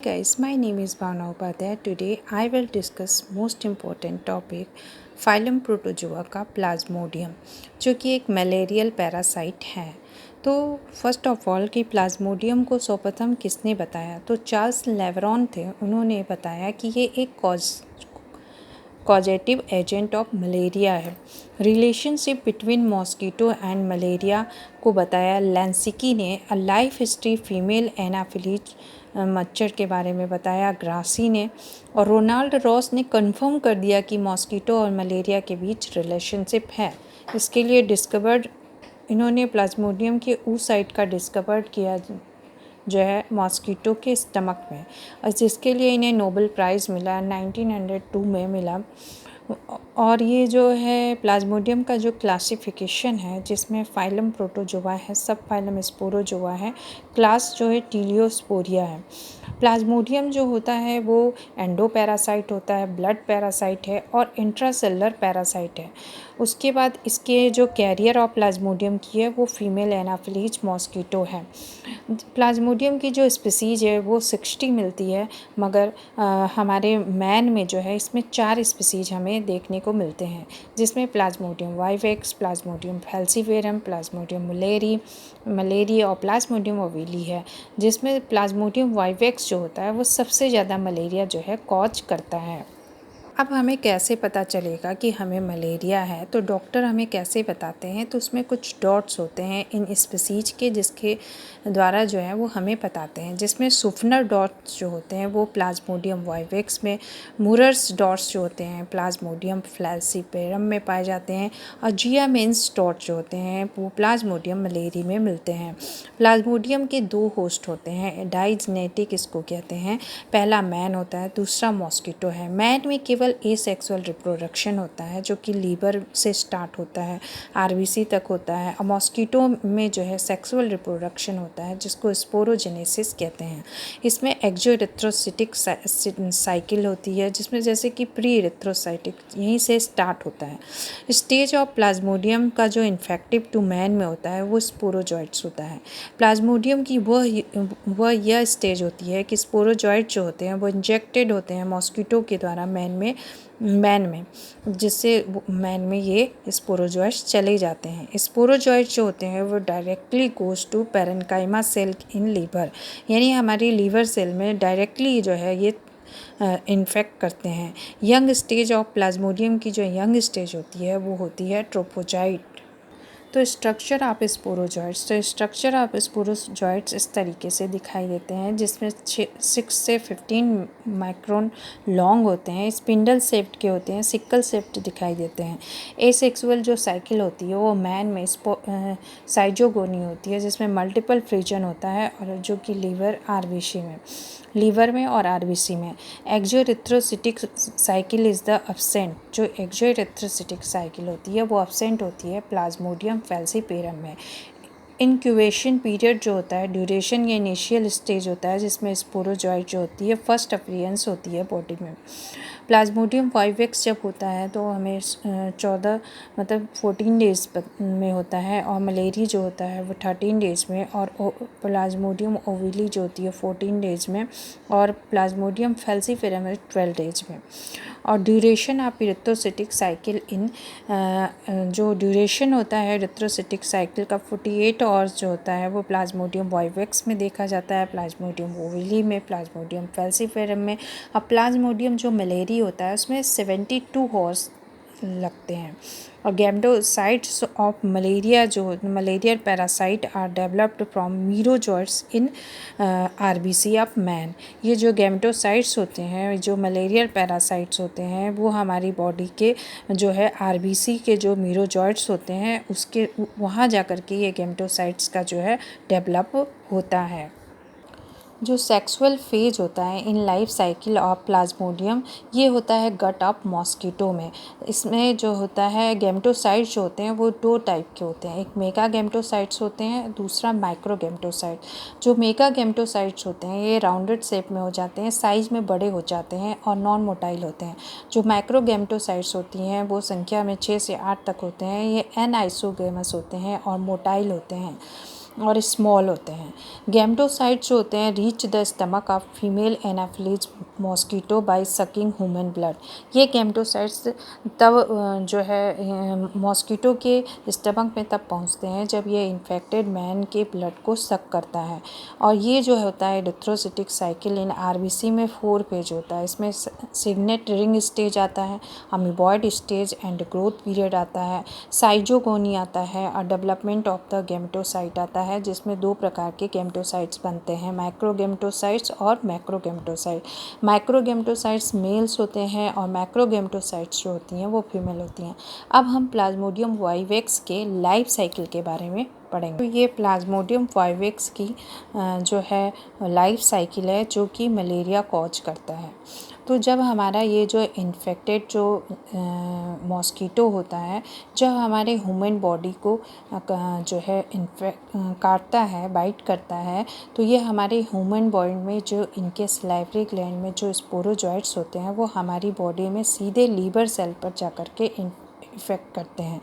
Guys, my name is Bhavna Upadhyay. Today I will discuss most important topic phylum protozoa का Plasmodium, जो कि एक malarial parasite है। तो फर्स्ट ऑफ ऑल कि प्लाज्मोडियम को सर्वप्रथम किसने बताया, तो चार्ल्स लेवरॉन थे। उन्होंने बताया कि ये एक कॉजेटिव एजेंट ऑफ मलेरिया है। Relationship between mosquito and malaria को बताया लैंसिकी ने। A life history female Anopheles मच्छर के बारे में बताया ग्रासी ने। और रोनाल्ड रॉस ने कंफर्म कर दिया कि मॉस्किटो और मलेरिया के बीच रिलेशनशिप है। इसके लिए इन्होंने प्लाज्मोडियम के उस साइट का डिस्कवर्ड किया जो है मॉस्किटो के स्टमक में, और जिसके लिए इन्हें नोबेल प्राइज़ मिला 1902 में मिला। और ये जो है प्लाज्मोडियम का जो क्लासिफिकेशन है, जिसमें फाइलम प्रोटोजोआ है, सब फाइलम स्पोरोजोआ है, क्लास जो है टीलियोस्पोरिया है। प्लाज्मोडियम जो होता है वो एंडोपैरासाइट होता है, ब्लड पैरासाइट है और इंट्रासेलुलर पैरासाइट है। उसके बाद इसके जो कैरियर ऑफ प्लाज्मोडियम की है वो फीमेल एनाफिलीज मॉस्किटो है। प्लाज्मोडियम की जो स्पीसीज है वो 60 मिलती है, मगर हमारे मैन में जो है इसमें 4 स्पीसीज हमें देखने को मिलते हैं, जिसमें plasmodium vivax, plasmodium falciparum, plasmodium malariae और प्लाज्मोडियम ओविली है। जिसमें प्लाज्मोडियम वाइवेक्स जो होता है वो सबसे ज़्यादा मलेरिया जो है कॉज करता है। अब हमें कैसे पता चलेगा कि हमें मलेरिया है, तो डॉक्टर हमें कैसे बताते हैं, तो उसमें कुछ डॉट्स होते हैं इन स्पीसीज के, जिसके द्वारा जो है वो हमें बताते हैं। जिसमें सुफनर डॉट्स जो होते हैं वो प्लाज्मोडियम वाइवेक्स में, मुरर्स डॉट्स जो होते हैं प्लाज्मोडियम फैल्सीपेरम में पाए जाते हैं, और जियामेंस डॉट्स जो होते हैं वो प्लाज्मोडियम मलेरी में मिलते हैं। प्लाज्मोडियम के 2 होस्ट होते हैं, डाइजेनेटिक इसको कहते हैं। पहला मैन होता है, दूसरा मॉस्किटो है। मैन में केवल एसेक्सुअल रिप्रोडक्शन होता है, जो कि लीवर से स्टार्ट होता है, आरबीसी तक होता है। और मॉस्किटो में जो है सेक्सुअल रिप्रोडक्शन होता है, जिसको स्पोरोजेनेसिस कहते हैं। इसमें एक्सोइरिथ्रोसिटिक साइकिल होती है, जिसमें जैसे कि प्री इरिथ्रोसाइटिक यहीं से स्टार्ट होता है। स्टेज ऑफ प्लाज्मोडियम का जो इन्फेक्टिव टू मैन में होता है वो स्पोरोजॉइट्स होता है। प्लाज्मोडियम की वह यह स्टेज होती है कि स्पोरोजॉइट जो होते हैं वो इंजेक्टेड होते हैं मॉस्किटो के द्वारा मैन में, जिससे मैन में ये स्पोरोजॉइट्स चले जाते हैं। स्पोरोजॉइट्स जो होते हैं वो directly goes to parenchyma cell in liver, यानी हमारी लीवर सेल में डायरेक्टली जो है ये इन्फेक्ट करते हैं। यंग स्टेज ऑफ प्लाज्मोडियम की जो यंग स्टेज होती है वो होती है ट्रोपोजाइट। तो स्ट्रक्चर ऑफ स्पोरोजॉइट्स इस तरीके से दिखाई देते हैं, जिसमें 6 से 15 माइक्रोन लॉन्ग होते हैं, स्पिंडल शेप्ड के होते हैं, सिकल शेप्ड दिखाई देते हैं। एसेक्सुअल जो साइकिल होती है वो मैन में साइजोगोनी होती है, जिसमें मल्टीपल फ्रीजन होता है, और जो कि लीवर में और आरबीसी में। एक्सोइरिथ्रोसिटिक साइकिल इज़ द अब्सेंट, जो एक्सोइरिथ्रोसिटिक साइकिल होती है वो अब्सेंट होती है प्लाज्मोडियम फैल्सीपेरम में। इंक्यूबेशन पीरियड जो होता है, ड्यूरेशन या इनिशियल स्टेज होता है, जिसमें स्पोरोजॉइट जो होती है फर्स्ट अपीयरेंस होती है बॉडी में। प्लाज्मोडियम वाइवेक्स जब होता है तो हमें 14 डेज में होता है, और मलेरी जो होता है वो 13 डेज में, और प्लाज्मोडियम ओविली जो होती है 14 डेज में, और प्लाज्मोडियम फैल्सीफेरम 12 डेज में। और ड्यूरेशन ऑफ इरिथ्रोसिटिक साइकिल जो ड्यूरेशन होता है इरिथ्रोसिटिक साइकिल का 48 आवर्स जो होता है वो प्लाज्मोडियम वाइवेक्स में देखा जाता है, प्लाज्मोडियम ओविली में, प्लाज्मोडियम फैल्सीफेरम में। अब प्लाज्मोडियम जो मलेरी होता है उसमें 72 आवर्स लगते हैं। और gametocytes of malaria parasite are developed from merozoites in RBC of man. ये जो गैमेटोसाइट्स होते हैं, जो मलेरिया पैरासाइट्स होते हैं, वो हमारी बॉडी के जो है आरबीसी के जो मीरोजॉइट्स होते हैं उसके वहाँ जा कर के ये गैमेटोसाइट्स का जो है डेवलप होता है। जो सेक्सुअल फेज होता है in life cycle of Plasmodium, ये होता है गट ऑफ मॉस्किटो में। इसमें जो होता है गैमेटोसाइट्स जो होते हैं वो 2 टाइप के होते हैं, एक मेगा गैमेटोसाइट्स होते हैं, दूसरा माइक्रो गैमेटोसाइट। जो मेगा गैमेटोसाइट्स होते हैं ये राउंडेड शेप में हो जाते हैं, साइज़ में बड़े हो जाते हैं और नॉन मोटाइल होते हैं। जो माइक्रो गैमेटोसाइट्स होती हैं वो संख्या में 6 से 8 तक होते हैं, ये एन आइसोगेमस होते हैं और मोटाइल होते हैं। और स्मॉल होते हैं। गैमेटोसाइट्स जो होते हैं reach the stomach of female anopheles mosquito by sucking human blood. ये गैमेटोसाइट्स तब जो है मॉस्किटो के स्टमक में तब पहुंचते हैं जब ये इन्फेक्टेड मैन के ब्लड को सक करता है। और ये जो होता है एरिथ्रोसाइटिक साइकिल इन आरबीसी में 4 फेज होता है। इसमें सिग्नेट रिंग स्टेज आता है, amoeboid stage and growth period आता है, साइजोगोनी आता है और डेवलपमेंट ऑफ द गैमेटोसाइट आता है, जिसमें 2 प्रकार के गैमेटोसाइट्स बनते हैं, माइक्रोगैमेटोसाइट्स और मैक्रोगैमेटोसाइट। माइक्रोगैमेटोसाइट्स मेल्स होते हैं और मैक्रोगैमेटोसाइट्स जो होती हैं वो फीमेल होती हैं। अब हम प्लाज्मोडियम वाइवेक्स के लाइफ साइकिल के बारे में पढ़ेंगे। तो ये प्लाज्मोडियम वाइवेक्स की जो है लाइफ साइकिल है जो कि मलेरिया कॉज करता है। तो जब हमारा ये जो इन्फेक्टेड जो मॉस्किटो होता है, जब हमारे ह्यूमन बॉडी को जो है काटता है, बाइट करता है, तो ये हमारे ह्यूमन बॉडी में जो इनके सलाइवरी ग्लैंड में जो स्पोरोजॉइट्स होते हैं वो हमारी बॉडी में सीधे लीवर सेल पर जाकर के इफ़ेक्ट करते हैं।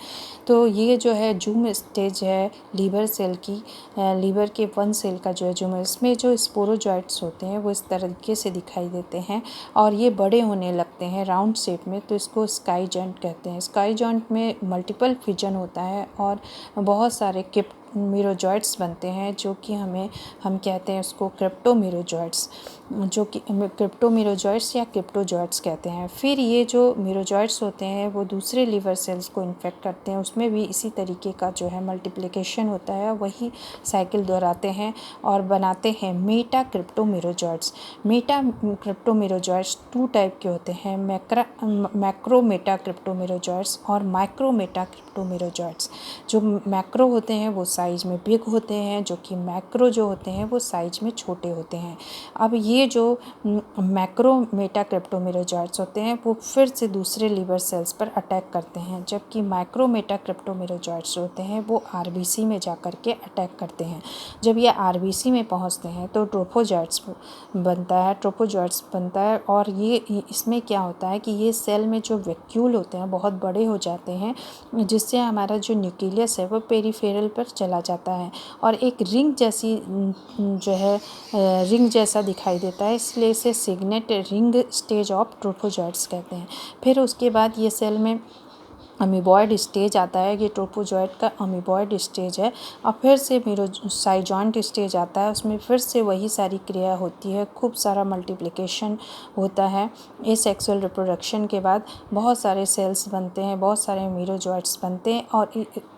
तो ये जो है जूम स्टेज है लीवर सेल की, लीवर के 1 सेल का जो है जूम, इसमें जो स्पोरोजॉइट्स होते हैं वो इस तरीके से दिखाई देते हैं और ये बड़े होने लगते हैं राउंड शेप में, तो इसको स्काई जॉइंट कहते हैं। स्काई जॉइंट में मल्टीपल फिजन होता है और बहुत सारे मिरोजॉइट्स बनते हैं जो कि हम कहते हैं उसको क्रिप्टोमिरोजॉइट्स, जो कि क्रिप्टोमिरोजॉइट्स या क्रिप्टोजॉइट्स कहते हैं। फिर ये जो मिरोजॉइट्स होते हैं वो दूसरे लीवर सेल्स को इन्फेक्ट करते हैं, उसमें भी इसी तरीके का जो है मल्टीप्लिकेशन होता है, वही साइकिल दोहराते हैं और बनाते हैं मेटा क्रिप्टोमिरोजॉइट्स। मेटा क्रिप्टोमिरोजॉइट्स 2 टाइप के होते हैं, मैक्रोमेटा क्रिप्टोमिरोजॉइट्स और माइक्रोमेटा क्रिप्टोमिरोजॉइट्स। जो मैक्रो होते हैं वो साइज में बिग होते हैं, जो कि मैक्रो जो होते हैं वो साइज में छोटे होते हैं। अब ये जो मैक्रोमेटा क्रिप्टोमिरोजॉइट्स होते हैं वो फिर से दूसरे लीवर सेल्स पर अटैक करते हैं, जबकि माइक्रोमेटा क्रिप्टोमिरोजॉइट्स होते हैं वो आरबीसी में जाकर के अटैक करते हैं। जब ये आरबीसी में पहुंचते हैं तो ट्रोफोजॉइट्स बनता है और ये इसमें क्या होता है कि ये सेल में जो वैक्यूल होते हैं बहुत बड़े हो जाते हैं, जिससे हमारा जो न्यूक्लियस है वो पेरिफेरल पर चला जाता है और एक रिंग जैसी जो है रिंग जैसा दिखाई देता है, इसलिए इसे सिग्नेट रिंग स्टेज ऑफ ट्रोफोजॉइट्स कहते हैं। फिर उसके बाद ये सेल में अमीबॉयड स्टेज आता है, ये ट्रोफोजॉइट का अमीबॉयड स्टेज है और फिर से साइजॉइंट स्टेज आता है, उसमें फिर से वही सारी क्रिया होती है, खूब सारा मल्टीप्लिकेशन होता है। इस सेक्सुअल रिप्रोडक्शन के बाद बहुत सारे सेल्स बनते हैं, बहुत सारे मीरोजॉइट्स बनते हैं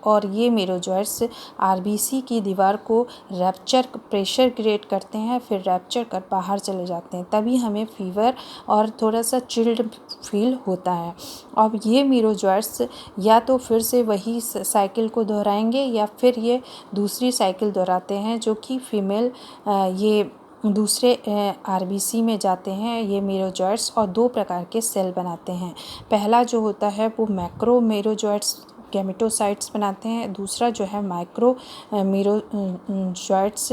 और ये मीरोजॉइट्स आरबीसी की दीवार को प्रेशर क्रिएट करते हैं, फिर रैप्चर कर बाहर चले जाते हैं, तभी हमें फीवर और थोड़ा सा चिल्ड फील होता है। अब ये मीरोजॉइट्स या तो फिर से वही साइकिल को दोहराएंगे या फिर ये दूसरी साइकिल दोहराते हैं, जो कि फीमेल ये दूसरे आरबीसी में जाते हैं ये मीरोजॉइट्स और 2 प्रकार के सेल बनाते हैं। पहला जो होता है वो मैक्रो मीरोजॉइट्स गैमेटोसाइट्स बनाते हैं, दूसरा जो है माइक्रो मीरोजॉइट्स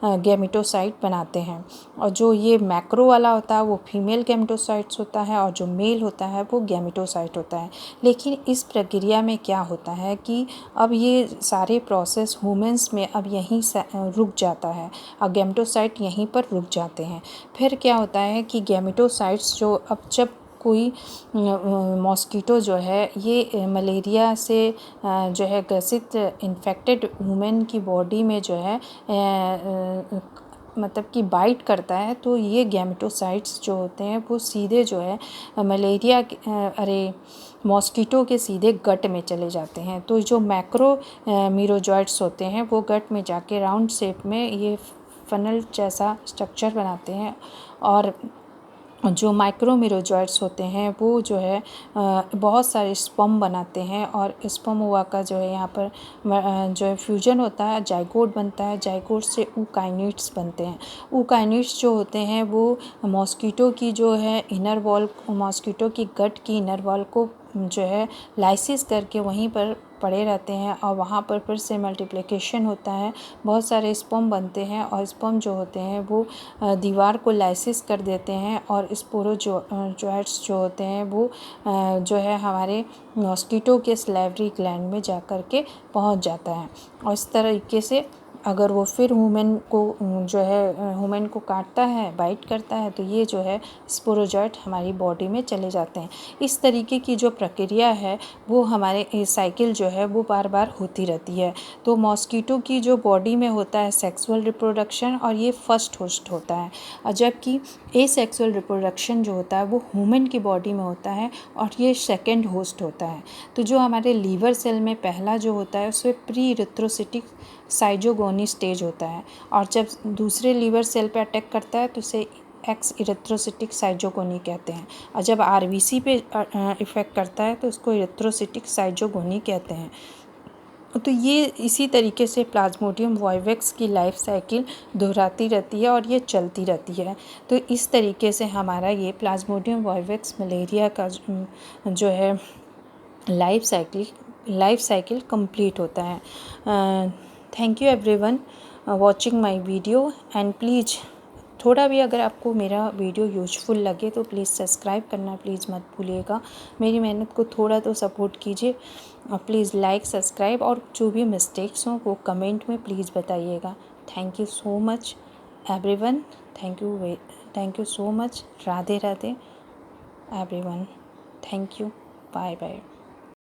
गैमेटोसाइट बनाते हैं। और जो ये मैक्रो वाला होता है वो फीमेल गैमेटोसाइट्स होता है और जो मेल होता है वो गैमेटोसाइट होता है। लेकिन इस प्रक्रिया में क्या होता है कि अब ये सारे प्रोसेस ह्यूमन्स में अब यहीं रुक जाता है और गैमेटोसाइट यहीं पर रुक जाते हैं। फिर क्या होता है कि गैमेटोसाइट्स जो अब जब कोई मॉस्किटो जो है ये मलेरिया से जो है ग्रसित इन्फेक्टेड वुमेन की बॉडी में जो है मतलब कि बाइट करता है, तो ये गैमेटोसाइट्स जो होते हैं वो सीधे जो है मॉस्किटो के सीधे गट में चले जाते हैं। तो जो मैक्रो मीरोजॉइट्स होते हैं वो गट में जाके राउंड शेप में ये फनल जैसा स्ट्रक्चर बनाते हैं और जो माइक्रोमीरोजॉइट्स होते हैं वो जो है बहुत सारे स्पर्म बनाते हैं और स्पर्म हुआ का जो है यहाँ पर जो है फ्यूजन होता है, जाइगोट बनता है, जाइगोट से ऊकाइनिट्स बनते हैं। ऊकाइनिट्स जो होते हैं वो मॉस्किटो की जो है इनर वॉल, मॉस्किटो की गट की इनर वॉल को जो है लाइसिस करके वहीं पर पड़े रहते हैं और वहाँ पर फिर से मल्टीप्लिकेशन होता है, बहुत सारे स्पर्म बनते हैं और स्पर्म जो होते हैं वो दीवार को लाइसिस कर देते हैं और स्पोरोजॉइट्स जो होते हैं वो जो है हमारे मॉस्किटो के सलाइवरी ग्लैंड में जा कर के पहुँच जाता है और इस तरीके से अगर वो फिर वुमेन को जो है वुमेन को काटता है, बाइट करता है, तो ये जो है स्पोरोजॉइट हमारी बॉडी में चले जाते हैं। इस तरीके की जो प्रक्रिया है वो हमारे साइकिल जो है वो बार बार होती रहती है। तो मॉस्कीटो की जो बॉडी में होता है सेक्सुअल रिप्रोडक्शन, और ये फर्स्ट होस्ट होता है, और जबकि एसेक्सुअल रिप्रोडक्शन जो होता है वो ह्यूमन की बॉडी में होता है और ये सेकंड होस्ट होता है। तो जो हमारे लीवर सेल में पहला जो होता है उसमें प्री इरिथ्रोसाइटिक साइजोगोनी स्टेज होता है, और जब दूसरे लीवर सेल पे अटैक करता है तो इसे एक्स इरिथ्रोसाइटिक साइजोगोनी कहते हैं, और जब आरबीसी पे इफ़ेक्ट करता है तो उसको इरिथ्रोसाइटिक साइजोगोनी कहते हैं। तो ये इसी तरीके से प्लाज्मोडियम वाइवेक्स की लाइफ साइकिल दोहराती रहती है और ये चलती रहती है। तो इस तरीके से हमारा ये प्लाज्मोडियम वाइवेक्स मलेरिया का जो है लाइफ साइकिल कंप्लीट होता है। Thank you everyone watching my video, and please थोड़ा भी अगर आपको मेरा वीडियो यूजफुल लगे तो प्लीज़ सब्सक्राइब करना प्लीज़ मत भूलिएगा। मेरी मेहनत को थोड़ा तो सपोर्ट कीजिए, प्लीज़ लाइक सब्सक्राइब, और जो भी मिस्टेक्स हों वो कमेंट में प्लीज़ बताइएगा। Thank you so much everyone, thank you so much. Radhe Radhe everyone, thank you, bye bye.